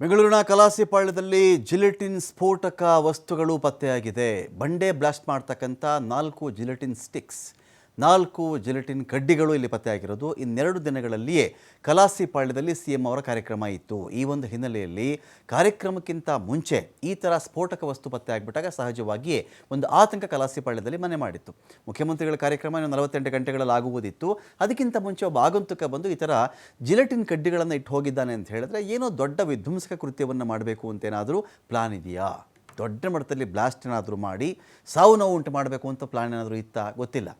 ಬೆಂಗಳೂರಿನ ಕಲಾಸಿಪಾಳ್ಯದಲ್ಲಿ ಜಿಲೆಟಿನ್ ಸ್ಫೋಟಕ ವಸ್ತುಗಳು ಪತ್ತೆಯಾಗಿದೆ. ಬಂಡೆ ಬ್ಲಾಸ್ಟ್ ಮಾಡ್ತಕ್ಕಂಥ 4 ಜಿಲೆಟಿನ್ ಸ್ಟಿಕ್ಸ್, 4 ಜಿಲೆಟಿನ್ ಕಡ್ಡಿಗಳು ಇಲ್ಲಿ ಪತ್ತೆಯಾಗಿರೋದು. ಇನ್ನೆರಡು ದಿನಗಳಲ್ಲಿಯೇ ಕಲಾಸಿಪಾಳ್ಯದಲ್ಲಿ ಸಿಎಂ ಅವರ ಕಾರ್ಯಕ್ರಮ ಇತ್ತು. ಈ ಒಂದು ಹಿನ್ನೆಲೆಯಲ್ಲಿ ಕಾರ್ಯಕ್ರಮಕ್ಕಿಂತ ಮುಂಚೆ ಈ ಥರ ಸ್ಫೋಟಕ ವಸ್ತು ಪತ್ತೆಯಾಗಿಬಿಟ್ಟಾಗ ಸಹಜವಾಗಿಯೇ ಒಂದು ಆತಂಕ ಕಲಾಸಿಪಾಳ್ಯದಲ್ಲಿ ಮನೆ ಮಾಡಿತ್ತು. ಮುಖ್ಯಮಂತ್ರಿಗಳ ಕಾರ್ಯಕ್ರಮ 48 ಗಂಟೆಗಳಲ್ಲಿ ಆಗುವುದಿತ್ತು. ಅದಕ್ಕಿಂತ ಮುಂಚೆ ಒಬ್ಬ ಆಗಂತುಕ ಬಂದು ಈ ಥರ ಜಿಲೆಟಿನ್ ಕಡ್ಡಿಗಳನ್ನು ಇಟ್ಟು ಹೋಗಿದ್ದಾನೆ ಅಂತ ಹೇಳಿದ್ರೆ ಏನೋ ದೊಡ್ಡ ವಿಧ್ವಂಸಕ ಕೃತ್ಯವನ್ನು ಮಾಡಬೇಕು ಅಂತೇನಾದರೂ ಪ್ಲಾನ್ ಇದೆಯಾ, ದೊಡ್ಡ ಮಟ್ಟದಲ್ಲಿ ಬ್ಲಾಸ್ಟ್ ಏನಾದರೂ ಮಾಡಿ ಸಾವು ನೋವು ಉಂಟು ಮಾಡಬೇಕು ಅಂತ ಪ್ಲಾನ್ ಏನಾದರೂ ಇತ್ತಾ ಗೊತ್ತಿಲ್ಲ.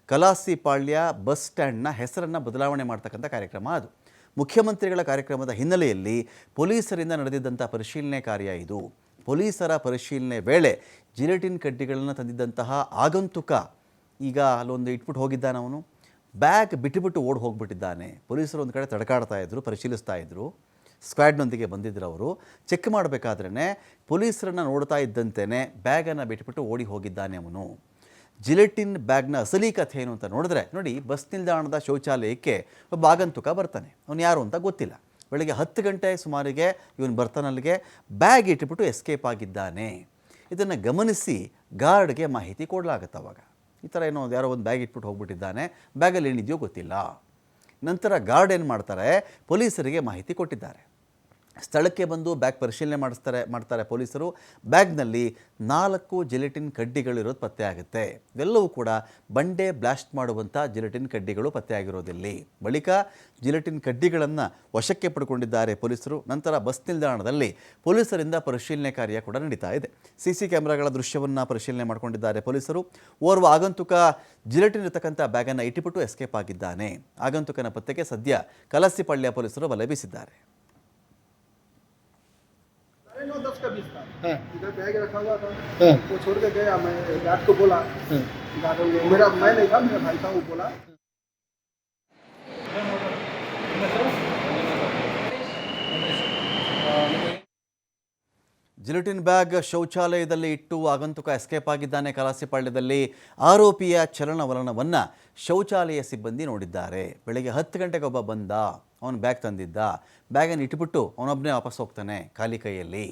ಕಲಾಸಿಪಾಳ್ಯ ಬಸ್ ಸ್ಟ್ಯಾಂಡ್ನ ಹೆಸರನ್ನು ಬದಲಾವಣೆ ಮಾಡ್ತಕ್ಕಂಥ ಕಾರ್ಯಕ್ರಮ ಅದು. ಮುಖ್ಯಮಂತ್ರಿಗಳ ಕಾರ್ಯಕ್ರಮದ ಹಿನ್ನೆಲೆಯಲ್ಲಿ ಪೊಲೀಸರಿಂದ ನಡೆದಿದ್ದಂಥ ಪರಿಶೀಲನೆ ಕಾರ್ಯ ಇದು. ಪೊಲೀಸರ ಪರಿಶೀಲನೆ ವೇಳೆ ಜಿಲೆಟಿನ್ ಕಡ್ಡಿಗಳನ್ನು ತಂದಿದ್ದಂತಹ ಆಗಂತುಕ ಈಗ ಅಲ್ಲೊಂದು ಇಟ್ಬಿಟ್ಟು ಹೋಗಿದ್ದಾನೆ. ಅವನು ಬ್ಯಾಗ್ ಬಿಟ್ಟುಬಿಟ್ಟು ಓಡಿ ಹೋಗಿಬಿಟ್ಟಿದ್ದಾನೆ. ಪೊಲೀಸರು ಒಂದು ಕಡೆ ತಡಕಾಡ್ತಾ ಇದ್ದರು, ಪರಿಶೀಲಿಸ್ತಾ ಇದ್ದರು. ಸ್ಕ್ವಾಡ್ನೊಂದಿಗೆ ಬಂದಿದ್ದರು. ಅವರು ಚೆಕ್ ಮಾಡಬೇಕಾದ್ರೇ ಪೊಲೀಸರನ್ನು ನೋಡ್ತಾ ಇದ್ದಂತೆಯೇ ಬ್ಯಾಗನ್ನು ಬಿಟ್ಟುಬಿಟ್ಟು ಓಡಿ ಹೋಗಿದ್ದಾನೆ ಅವನು. ಜಿಲೆಟಿನ್ ಬ್ಯಾಗ್ನ ಅಸಲಿ ಕಥೆ ಏನು ಅಂತ ನೋಡಿದ್ರೆ ನೋಡಿ, ಬಸ್ ನಿಲ್ದಾಣದ ಶೌಚಾಲಯಕ್ಕೆ ಒಬ್ಬ ಆಗಂತುಕ ಬರ್ತಾನೆ. ಅವನು ಯಾರು ಅಂತ ಗೊತ್ತಿಲ್ಲ. ಬೆಳಗ್ಗೆ 10 ಗಂಟೆ ಸುಮಾರಿಗೆ ಇವನು ಬರ್ತಾನಲ್ಲಿಗೆ ಬ್ಯಾಗ್ ಇಟ್ಬಿಟ್ಟು ಎಸ್ಕೇಪ್ ಆಗಿದ್ದಾನೆ. ಇದನ್ನು ಗಮನಿಸಿ ಗಾರ್ಡ್ಗೆ ಮಾಹಿತಿ ಕೊಡಲಾಗುತ್ತೆ. ಅವಾಗ ಈ ಥರ ಏನೋ ಯಾರೋ ಒಂದು ಬ್ಯಾಗ್ ಇಟ್ಬಿಟ್ಟು ಹೋಗ್ಬಿಟ್ಟಿದ್ದಾನೆ, ಬ್ಯಾಗಲ್ಲಿ ಏನಿದೆಯೋ ಗೊತ್ತಿಲ್ಲ. ನಂತರ ಗಾರ್ಡ್ ಏನು ಮಾಡ್ತಾರೆ, ಪೊಲೀಸರಿಗೆ ಮಾಹಿತಿ ಕೊಟ್ಟಿದ್ದಾರೆ. ಸ್ಥಳಕ್ಕೆ ಬಂದು ಬ್ಯಾಗ್ ಪರಿಶೀಲನೆ ಮಾಡ್ತಾರೆ ಪೊಲೀಸರು. ಬ್ಯಾಗ್ನಲ್ಲಿ 4 ಜಿಲೆಟಿನ್ ಕಡ್ಡಿಗಳಿರೋದು ಪತ್ತೆ ಆಗುತ್ತೆ. ಇವೆಲ್ಲವೂ ಕೂಡ ಬಂಡೆ ಬ್ಲಾಸ್ಟ್ ಮಾಡುವಂಥ ಜಿಲೆಟಿನ್ ಕಡ್ಡಿಗಳು ಪತ್ತೆಯಾಗಿರೋದಿಲ್ಲಿ. ಬಳಿಕ ಜಿಲೆಟಿನ್ ಕಡ್ಡಿಗಳನ್ನು ವಶಕ್ಕೆ ಪಡ್ಕೊಂಡಿದ್ದಾರೆ ಪೊಲೀಸರು. ನಂತರ ಬಸ್ ನಿಲ್ದಾಣದಲ್ಲಿ ಪೊಲೀಸರಿಂದ ಪರಿಶೀಲನೆ ಕಾರ್ಯ ಕೂಡ ನಡೀತಾ ಇದೆ. CC ಕ್ಯಾಮೆರಾಗಳ ದೃಶ್ಯವನ್ನು ಪರಿಶೀಲನೆ ಮಾಡಿಕೊಂಡಿದ್ದಾರೆ ಪೊಲೀಸರು. ಓರ್ವ ಆಗಂತುಕ ಜಿಲೆಟಿನ್ ಇರತಕ್ಕಂಥ ಬ್ಯಾಗನ್ನು ಇಟ್ಟುಬಿಟ್ಟು ಎಸ್ಕೇಪ್ ಆಗಿದ್ದಾನೆ. ಆಗಂತುಕನ ಪತ್ತೆಗೆ ಸದ್ಯ ಕಲಾಸಿಪಾಳ್ಯ ಪೊಲೀಸರು ಬಲೆ ಬೀಸಿದ್ದಾರೆ. 9-10 का 20 था। इधर बैग रखा हुआ था, वो छोड़ के गया। मैं गार्ड को बोला, मेरा मैं नहीं था, मेरा भाई था, वो बोला। ಜಿಲೆಟಿನ್ ಬ್ಯಾಗ್ ಶೌಚಾಲಯದಲ್ಲಿ ಇಟ್ಟು ಆಗಂತುಕ ಎಸ್ಕೇಪ್ ಆಗಿದ್ದಾನೆ. ಕಲಾಸಿಪಾಳ್ಯದಲ್ಲಿ ಆರೋಪಿಯ ಚಲನವಲನವನ್ನು ಶೌಚಾಲಯ ಸಿಬ್ಬಂದಿ ನೋಡಿದ್ದಾರೆ. ಬೆಳಗ್ಗೆ 10 ಗಂಟೆಗೆ ಒಬ್ಬ ಬಂದ, ಅವನು ಬ್ಯಾಗ್ ತಂದಿದ್ದ. ಬ್ಯಾಗನ್ನು ಇಟ್ಬಿಟ್ಟು ಅವನೊಬ್ಬನೇ ವಾಪಸ್ ಹೋಗ್ತಾನೆ ಖಾಲಿ ಕೈಯಲ್ಲಿ.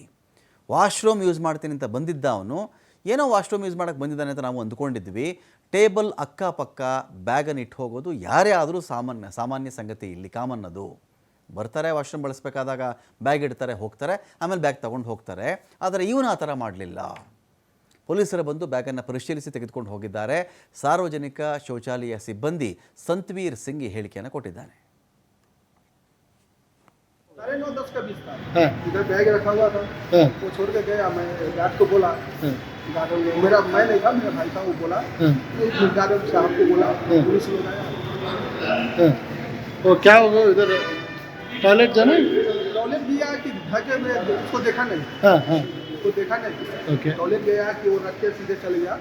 ವಾಶ್ರೂಮ್ ಯೂಸ್ ಮಾಡ್ತೀನಿ ಅಂತ ಬಂದಿದ್ದ ಅವನು. ಏನೋ ವಾಶ್ರೂಮ್ ಯೂಸ್ ಮಾಡೋಕ್ಕೆ ಬಂದಿದ್ದಾನೆ ಅಂತ ನಾವು ಅಂದ್ಕೊಂಡಿದ್ವಿ. ಟೇಬಲ್ ಅಕ್ಕಪಕ್ಕ ಬ್ಯಾಗನ್ನು ಇಟ್ಟು ಹೋಗೋದು ಯಾರೇ ಆದರೂ ಸಾಮಾನ್ಯ ಸಂಗತಿ, ಇಲ್ಲಿ ಕಾಮನ್ ಅದು. ಬರ್ತಾರೆ, ವಾಶ್ರೂಮ್ ಬಳಸಬೇಕಾದಾಗ ಬ್ಯಾಗ್ ಇಡ್ತಾರೆ, ಹೋಗ್ತಾರೆ, ಆಮೇಲೆ ಬ್ಯಾಗ್ ತೊಗೊಂಡು ಹೋಗ್ತಾರೆ. ಆದರೆ ಇವನು ಆ ಥರ ಮಾಡಲಿಲ್ಲ. ಪೊಲೀಸರು ಬಂದು ಬ್ಯಾಗನ್ನು ಪರಿಶೀಲಿಸಿ ತೆಗೆದುಕೊಂಡು ಹೋಗಿದ್ದಾರೆ. ಸಾರ್ವಜನಿಕ ಶೌಚಾಲಯ ಸಿಬ್ಬಂದಿ ಸಂತವೀರ್ ಸಿಂಗ್ ಹೇಳಿಕೆಯನ್ನು ಕೊಟ್ಟಿದ್ದಾನೆ. 9-10 का 20 था। इधर बैग रखा हुआ था, वो छोड़ के गया। मैं गार्ड को बोला, मेरा मैं नहीं था, मेरा भाई था, वो बोला। गार्ड साहब को बोला, पुलिस लोग आया। वो क्या होगा इधर टॉयलेट जाना? टॉयलेट गया कि ढके में उसको देखा नहीं। हाँ हाँ उसको देखा नहीं। ओके टॉयलेट गया कि वो रख के सीधे चले गया।